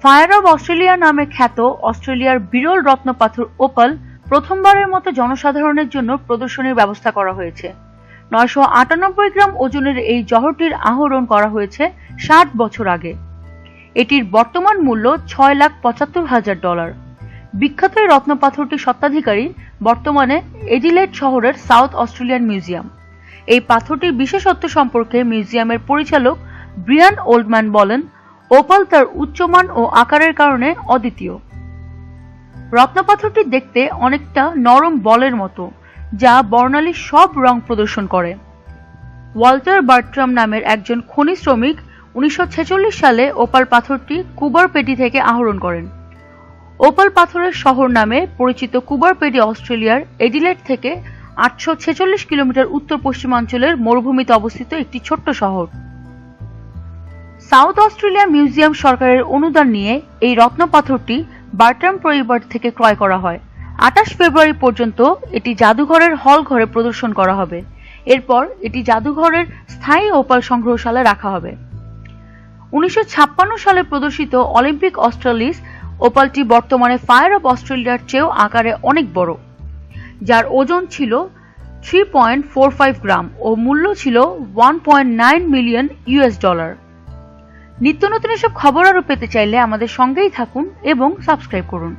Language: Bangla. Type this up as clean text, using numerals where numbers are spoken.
ফায়ার অব অস্ট্রেলিয়া নামে খ্যাত অস্ট্রেলিয়ার বিরল রত্নপাথর ওপাল প্রথমবারের মতো জনসাধারণের জন্য প্রদর্শনীর ব্যবস্থা করা হয়েছে। 998 গ্রাম ওজনের এই জহরটির আহরণ করা হয়েছে 60 বছর আগে। এটির বর্তমান মূল্য $6,75,000। বিখ্যাত এই রত্নপাথরটির স্বত্বাধিকারী বর্তমানে এডিলেড শহরের সাউথ অস্ট্রেলিয়ান মিউজিয়াম। এই পাথরটির বিশেষত্ব সম্পর্কে মিউজিয়ামের পরিচালক ব্রিয়ান ওল্ডম্যান বলেন, ওপাল তার উচ্চমান ও আকারের কারণে অদ্বিতীয়। রত্নপাথরটি দেখতে অনেকটা নরম বলের মতো, যা বর্ণালী সব রং প্রদর্শন করে। ওয়াল্টার বার্ট্রাম নামের একজন খনি শ্রমিক 1946 সালে ওপাল পাথরটি কুবার পেটি থেকে আহরণ করেন। ওপাল পাথরের শহর নামে পরিচিত কুবার পেটি অস্ট্রেলিয়ার এডিলেড থেকে 846 কিলোমিটার উত্তর পশ্চিমাঞ্চলের মরুভূমিতে অবস্থিত একটি ছোট্ট শহর। সাউথ অস্ট্রেলিয়া মিউজিয়াম সরকারের অনুদান নিয়ে এই রত্নপাথরটি বার্ট্রাম পরিবার থেকে ক্রয় করা হয়। 28 ফেব্রুয়ারি পর্যন্ত এটি জাদুঘরের হল ঘরে প্রদর্শন করা হবে। এরপর এটি জাদুঘরের স্থায়ী ওপাল সংগ্রহশালায় রাখা হবে। 1956 সালে প্রদর্শিত অলিম্পিক অস্ট্রেলিস ওপালটি বর্তমানে ফায়ার অব অস্ট্রেলিয়ার চেয়েও আকারে অনেক বড়, যার ওজন ছিল 3.45 গ্রাম ও মূল্য ছিল $1.9 মিলিয়ন। নিত্য নতুন এসব খবর আরও পেতে চাইলে আমাদের সঙ্গেই থাকুন এবং সাবস্ক্রাইব করুন।